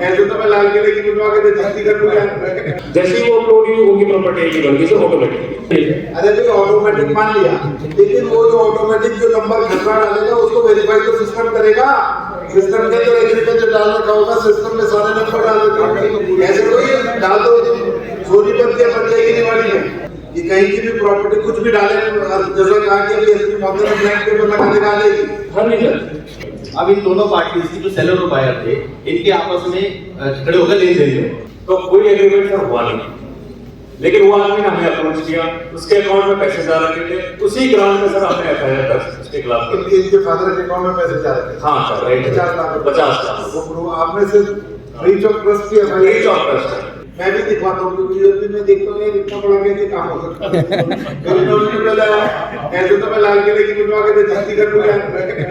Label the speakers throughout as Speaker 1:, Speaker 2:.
Speaker 1: ऐसे तो मैं लाल किले की बनवा के जल्दी कर दूंगा।
Speaker 2: जैसे ही वो अपलोड हुई उनकी प्रॉपर्टी की बन गई सर ऑटोमेटिक।
Speaker 1: अरे भाई ऑटोमेटिक मान लिया, लेकिन वो जो ऑटोमेटिक जो नंबर खतरा डालेगा उसको वेरीफाई तो सिस्टम करेगा। सिस्टम के अंदर एग्रीकल्चर डाल रखा होगा, सिस्टम में सारे नंबर डाल रखे होंगे। ऐसे कोई डाल दो सोनीपत के बन जाएगी निवाड़ी में कि कहीं की भी प्रॉपर्टी कुछ भी डाले, जैसा कहा कि अभी एसपी मौके में ब्लैंक पेपर लगा के डालेगी।
Speaker 2: हाँ नहीं सर,
Speaker 3: अब इन दोनों पार्टीज की जो सेलर और बायर थे इनके आपस में खड़े होकर लेन देन में
Speaker 2: तो कोई एग्रीमेंट सर हुआ नहीं, लेकिन वो आदमी ने हमें अप्रोच किया, उसके अकाउंट में पैसे जा रहे थे, उसी ग्राउंड में सर आपने एफआईआर दर्ज उसके खिलाफ।
Speaker 1: इनके फादर के अकाउंट में पैसे जा रहे थे।
Speaker 2: हाँ सर, राइट, 50 लाख।
Speaker 1: वो आपने से ब्रीच ऑफ ट्रस्ट की
Speaker 2: ब्रीच ऑफ ट्रस्ट
Speaker 1: मैं भी दिखवाता हूँ, क्योंकि यूपी में देखता हूँ इतना बड़ा कैसे काम हो सकता है। ऐसे तो मैं लाल किले की बनवा के जल्दी कर दूंगा।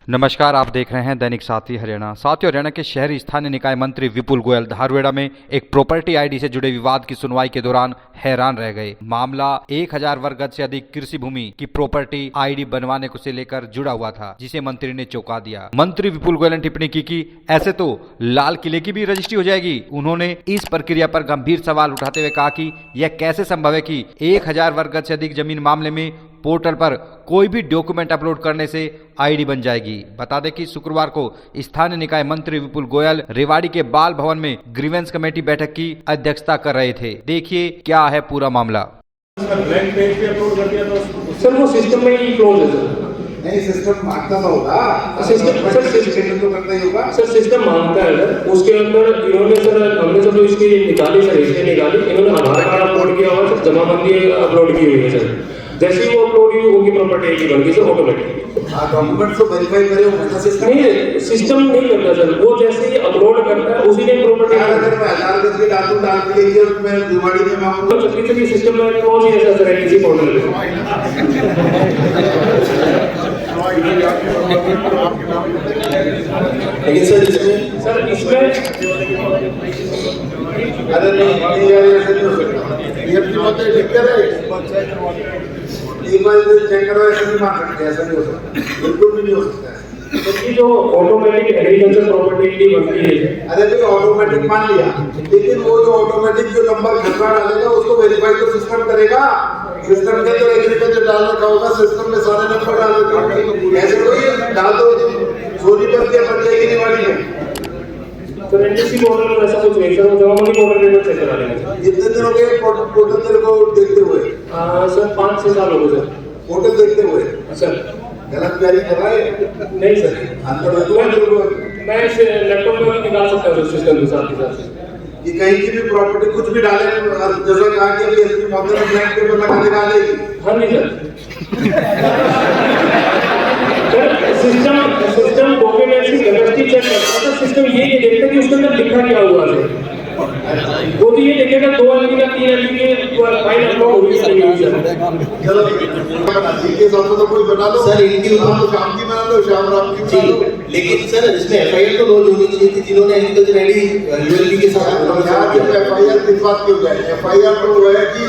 Speaker 4: नमस्कार, आप देख रहे हैं दैनिक साथी हरियाणा। साथियों, हरियाणा के शहरी स्थानीय निकाय मंत्री विपुल गोयल धारवेड़ा में एक प्रॉपर्टी आईडी से जुड़े विवाद की सुनवाई के दौरान हैरान रह गए। मामला 1000 वर्ग गज से अधिक कृषि भूमि की प्रॉपर्टी आईडी बनवाने को से लेकर जुड़ा हुआ था, जिसे मंत्री ने चौंका दिया। मंत्री विपुल गोयल ने टिप्पणी की कि ऐसे तो लाल किले की भी रजिस्ट्री हो जाएगी। उन्होंने इस प्रक्रिया पर गंभीर सवाल उठाते हुए कहा कि यह कैसे संभव है कि 1000 वर्ग गज से अधिक जमीन मामले में पोर्टल पर कोई भी डॉक्यूमेंट अपलोड करने से आईडी बन जाएगी। बता दें कि शुक्रवार को स्थानीय निकाय मंत्री विपुल गोयल रेवाड़ी के बाल भवन में ग्रीवेंस कमेटी बैठक की अध्यक्षता कर रहे थे। देखिए क्या है पूरा मामला।
Speaker 2: ब्लैंक पेज पे अपलोड कर दिया तो सर वो सिस्टम में ही क्लोज है सर।
Speaker 1: नहीं, सिस्टम मांगता तो होगा,
Speaker 2: सिस्टम
Speaker 1: तो करता ही होगा
Speaker 2: सर, सिस्टम मांगता है सर। उसके अंदर इन्होंने सर, हमने जब इसकी निकाली सर, इसने निकाली, इन्होंने आधार कार्ड अपलोड किया हुआ सर, जमाबंदी अपलोड की हुई है सर। जैसे ही वो अपलोड हुई उनकी प्रॉपर्टी की बन गई सर ऑटोमेटिक।
Speaker 1: हाँ, डॉक्यूमेंट तो वेरीफाई करे होगा सिस्टम
Speaker 2: नहीं, सिस्टम नहीं करता सर, वो जैसे ही अपलोड करता है उसी ने प्रॉपर्टी।
Speaker 1: अगर मैं 1000 गज के डाल के लिए मैं दिवाली में मांगूंगा
Speaker 2: तो किसी सिस्टम में पहुंच ही ऐसा सर किसी पोर्टल पे।
Speaker 3: लेकिन सर इसमें
Speaker 1: अरे नहीं यार, ऐसे नहीं हो सकता। ये भी मत दिक्कत है, एक बार चेक करो, ऐसे नहीं मान सकते, ऐसा नहीं हो सकता, बिल्कुल भी नहीं हो सकता है।
Speaker 2: तो ये जो ऑटोमेटिक एग्रीकल्चर प्रॉपर्टी की बनती है,
Speaker 1: अरे भाई ऑटोमेटिक मान लिया, लेकिन वो जो ऑटोमेटिक जो नंबर खतरा डालेगा उसको वेरीफाई तो सिस्टम करेगा। सिस्टम के अंदर एग्रीकल्चर डाल रखा होगा, सिस्टम में सारे नंबर डाल रखे होंगे। ऐसे कोई डाल दो सोनीपत के बन जाएगी निवाड़ी में।
Speaker 2: तो एनडीसी पोर्टल में ऐसा कुछ नहीं सर, वो जमाबंदी पोर्टल में चेक करा लेंगे।
Speaker 1: कितने दिन हो गए पोर्टल तेरे को देखते हुए?
Speaker 2: सर 5-6 साल हो गए सर
Speaker 1: पोर्टल देखते हुए।
Speaker 2: सर
Speaker 1: गलत जारी कर रहा है?
Speaker 2: नहीं सर,
Speaker 1: अंदर
Speaker 2: मैं इसे लैपटॉप में भी निकाल सकता हूँ सिस्टम के साथ
Speaker 1: कि कहीं की भी प्रॉपर्टी कुछ भी डाले, जैसा कहा कि अभी एसपी मौके में ब्लैंक पेपर लगा के डालेगी।
Speaker 2: हाँ नहीं सर, सिस्टम डॉक्यूमेंट्स की कैपेसिटी चेक करता है। सिस्टम ये देखता है कि उसके अंदर लिखा क्या हुआ है। वो तो ये देखेगा 2 MB का 3 MB के फाइल अपलोड हो गई है।
Speaker 1: चलो ठीक है, तो कोई बना लो
Speaker 3: सर, इनकी
Speaker 1: तो शाम की बना लो, शाम रात की बना लो।
Speaker 3: लेकिन सर इसमें एफआईआर तो लॉन्च होनी चाहिए थी, जिन्होंने एग्रीकल्चर आईडी यूएलबी के साथ
Speaker 1: एफआईआर किस बात की हो जाए? एफआईआर तो वो है कि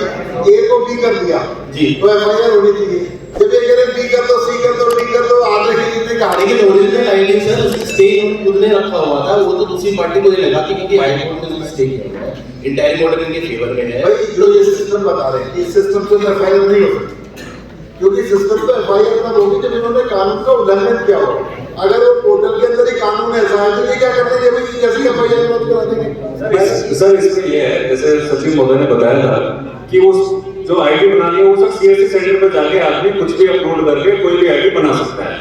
Speaker 1: ए को बी कर दिया
Speaker 3: जी,
Speaker 1: तो एफआईआर होनी चाहिए। जब ये कह रहे बी कर दो, सी कर दो, डी कर दो, आधे की जितने कहानी
Speaker 3: लेकिन ओरिजिनल आईडी सर उसकी स्टे खुद ने रखा हुआ था, वो तो दूसरी पार्टी को ये लगा कि क्योंकि हाई कोर्ट ने उसकी स्टे किया हुआ है, इंटायर मॉडल इनके फेवर में है।
Speaker 1: भाई जो ये सिस्टम बता रहे हैं, इस सिस्टम से एफआईआर नहीं हो सकती, क्योंकि सिस्टम तो एफआईआर तब होगी जब इन्होंने कानून का उल्लंघन किया हो। अगर वो पोर्टल के अंदर ही कानून ऐसा है तो ये क्या करते हैं, भाई कैसी एफआईआर लॉन्च करा देंगे?
Speaker 2: सर इसमें ये है, जैसे सचिव महोदय ने बताया था कि वो जो आईडी बनानी है वो सब सीएससी सेंटर पर जाके आदमी कुछ भी अपलोड करके कोई भी आईडी बना सकता है।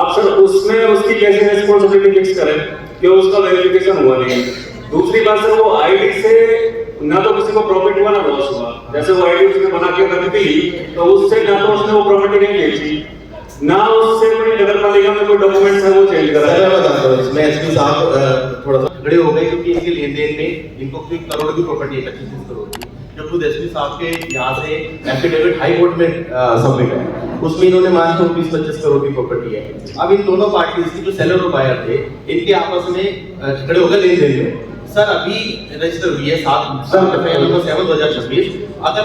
Speaker 2: अब सर उसमें उसकी कैसे रिस्पॉन्सिबिलिटी फिक्स करें कि उसका वेरिफिकेशन हुआ नहीं। दूसरी बात सर, वो आईडी से ना तो किसी को प्रॉफिट हुआ ना लॉस हुआ। जैसे वो आईडी उसने बना के रख दी तो उससे ना तो उसने वो प्रॉपर्टी नहीं बेची, ना उससे कोई नगर पालिका में कोई डॉक्यूमेंट्स है वो चेंज करा।
Speaker 3: मैं बताता हूँ, इसमें एसपी साहब थोड़ा सा खड़े हो गए क्योंकि इनके लेन देन में इनको कोई करोड़ की प्रॉपर्टी है, 25 करोड़ की, जो खुद एसपी साहब के यहाँ से एफिडेविट हाई कोर्ट में सबमिट है, उसमें इन्होंने मान लो 20-25 करोड़ की प्रॉपर्टी है। अब इन दोनों पार्टीज की जो सेलर और बायर थे इनके आपस में खड़े होकर लेन देन में सर अभी रजिस्टर हुई है 7/2026। अगर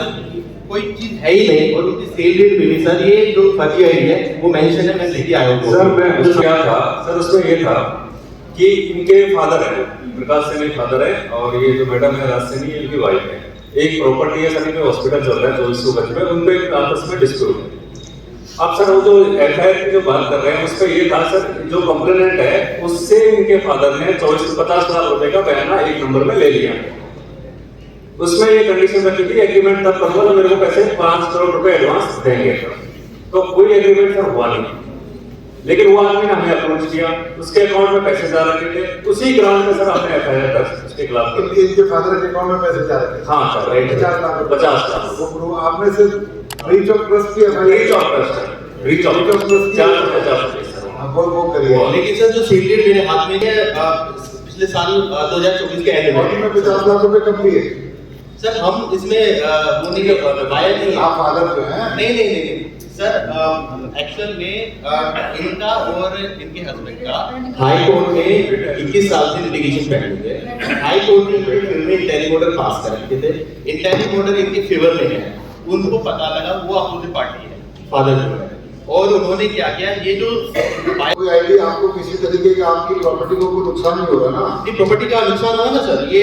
Speaker 3: कोई चीज है ही नहीं और उनकी सेल डेट भी नहीं सर। ये जो फर्जी आईडी है वो मेंशन है, मैं लेके आया हूँ
Speaker 2: सर मैं उसमें क्या था सर, उसमें ये था कि इनके फादर है, प्रकाश सेनी फादर है, और ये जो मैडम है राज सेनी इनकी वाइफ है। एक प्रॉपर्टी है सर, इनमें हॉस्पिटल चल रहा है 24 में, उनपे आपस में डिस्प्यूट है। अब सर वो जो एफआईआर की जो बात कर रहे हैं उसका ये था सर, जो कंप्लेनेंट है उससे इनके फादर ने 50 लाख रुपए का बयाना एक नंबर में ले लिया। उसमें ये कंडीशन रखी थी, एग्रीमेंट तब करूंगा तो मेरे को पैसे 5 करोड़ रुपए एडवांस देंगे। तो कोई एग्रीमेंट सर हुआ नहीं, लेकिन वो आदमी ने हमें अप्रोच किया, उसके अकाउंट में पैसे जा रखे थे, उसी ग्राउंड में सर हमने एफआईआर दर्ज उसके खिलाफ कर दी।
Speaker 1: इनके फादर के अकाउंट में पैसे जा रहे थे?
Speaker 2: हाँ सर, 50 लाख।
Speaker 1: वो आपने सिर्फ ब्रीच ऑफ ट्रस्ट की
Speaker 2: breach of trust, breach of trust 450
Speaker 1: वो करिए।
Speaker 3: लेकिन सर जो सेल डेट मेरे हाथ में है पिछले साल 2024 के एंड में
Speaker 1: 50 लाख रुपए कम लिए
Speaker 3: सर। हम इसमें वो नहीं वाया नहीं है।
Speaker 1: आप फादर जो है?
Speaker 3: नहीं सर, एक्चुअल में इनका और इनके हस्बैंड का हाई कोर्ट में 21 साल से लिटिगेशन पेंडिंग है। हाई कोर्ट ने इनके फेवर में इंटेरिम ऑर्डर पास कर रखे थे, इंटेरिम ऑर्डर इनके फेवर में है। उनको पता लगा वो अपोजिट पार्टी है, फादर जो है, और उन्होंने क्या किया, ये जो
Speaker 1: कोई आईडी आपको किसी तरीके का आपकी प्रॉपर्टी को कोई नुकसान नहीं होगा ना?
Speaker 3: ये प्रॉपर्टी का नुकसान हुआ ना सर। ये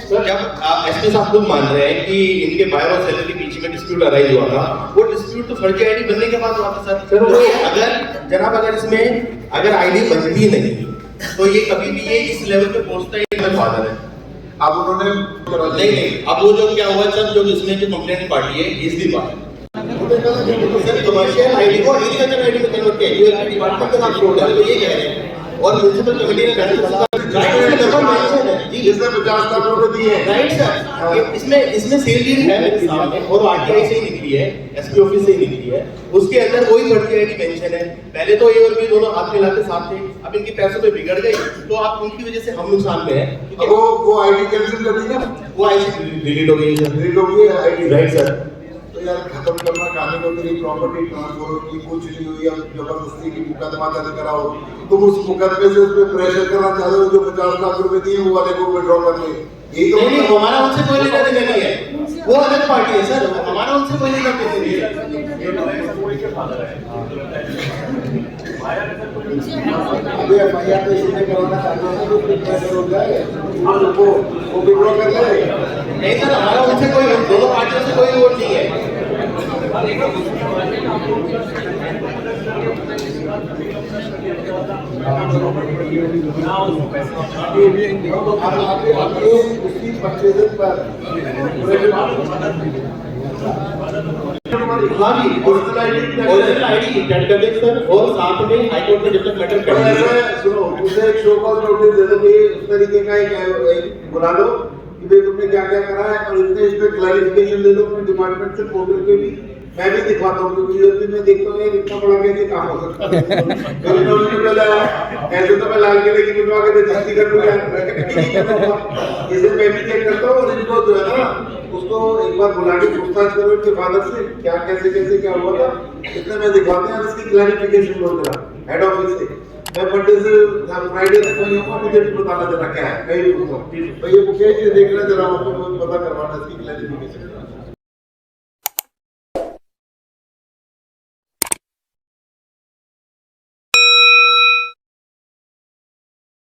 Speaker 3: सर जब एसपी साहब खुद मान रहे हैं कि इनके बायर और सेलर के बीच में डिस्प्यूट अराइज हुआ था, वो डिस्प्यूट तो फर्जी आईडी बनने के बाद हुआ था सर। अगर इसमें अगर आईडी बनती नहीं तो ये कभी भी ये इस लेवल पे पहुंचता ही नहीं। फादर है
Speaker 1: अब उन्होंने
Speaker 3: नहीं, अब वो जो क्या हुआ सर, जो इसमें जो कंप्लेंट पार्टी है इस दी पार्टी सर कमर्शियल आईडी को एग्रीकल्चर आईडी में कन्वर्ट किया, यूएल डिपार्टमेंट का नाम फ्रॉड है, तो ये कह रहे हैं। और म्युनिसिपल कमेटी ने
Speaker 1: जिसने 50 लाख रुपए दिए हैं,
Speaker 3: राइट सर। इसमें सेल डीड है मेरे सामने और आरटीआई से ही निकली है, एसपी ऑफिस से ही निकली है। उसके अंदर वही फर्जी आईडी मेंशन है। पहले तो ये और भी दोनों हाथ मिला के साथ थे, अब इनके पैसों पे बिगड़ गई तो आप उनकी वजह से हम नुकसान में है।
Speaker 1: वो आईडी कैंसिल कर दी ना?
Speaker 3: वो आईडी डिलीट हो गई सर।
Speaker 1: डिलीट हो गई आईडी,
Speaker 3: राइट सर।
Speaker 1: तो यार खत्म करना कहानी को, तेरी प्रॉपर्टी ट्रांसफर की कुछ नहीं हुई, अब जबरदस्ती की मुकदमा दर्ज कराओ, तुम उस मुकदमे से उस पर प्रेशर करना चाहते हो, जो 50 लाख रुपए दिए वो वाले को विड्रॉ कर ले। यही तो
Speaker 3: नहीं, हमारा उनसे कोई लेना देना नहीं है, वो अलग पार्टी है सर, हमारा उनसे कोई लेना देना नहीं है।
Speaker 1: अभी एफआईआर तो इसलिए करवाना चाहते हैं तो प्रेशर हो जाए, वो विड्रॉ कर ले।
Speaker 3: नहीं सर, हमारा उनसे कोई, दोनों पार्टियों से कोई वोट नहीं है।
Speaker 1: उसकी परचेजिंग पर
Speaker 3: हाँ जी, ओरिजिनल आईडी डेट कर दें सर, और साथ में हाई कोर्ट में जब तक मैटर
Speaker 1: तो ऐसे सुनो, उसे एक शो कॉज नोटिस दे दो कि उस तरीके का एक बुला लो कि भाई तुमने क्या क्या करा है, और इतने इस पे क्लैरिफिकेशन दे दो अपने डिपार्टमेंट से, पोर्टल पे भी मैं भी दिखवाता हूँ, क्योंकि यूपी में देखता हूँ इतना बड़ा कैसे काम हो सकता है। ऐसे तो मैं लाल किले की बिठवा के जस्ती कर लूँगा, इसे मैं भी चेक करता हूँ। और इनको जो है ना उसको एक बार बुला के पूछताछ करो इनके फादर से, क्या कैसे क्या हुआ था, इतने में दिखवाते हैं, इसकी क्लैरिफिकेशन लो जरा हेड ऑफिस से। मैं मंडे से फ्राइडे तक नहीं होगा, मुझे भी बताना जरा क्या है, कहीं भी पूछो तो ये मुकेश जी देख रहे जरा, आपको पता करवाना इसकी क्लैरिफिकेशन।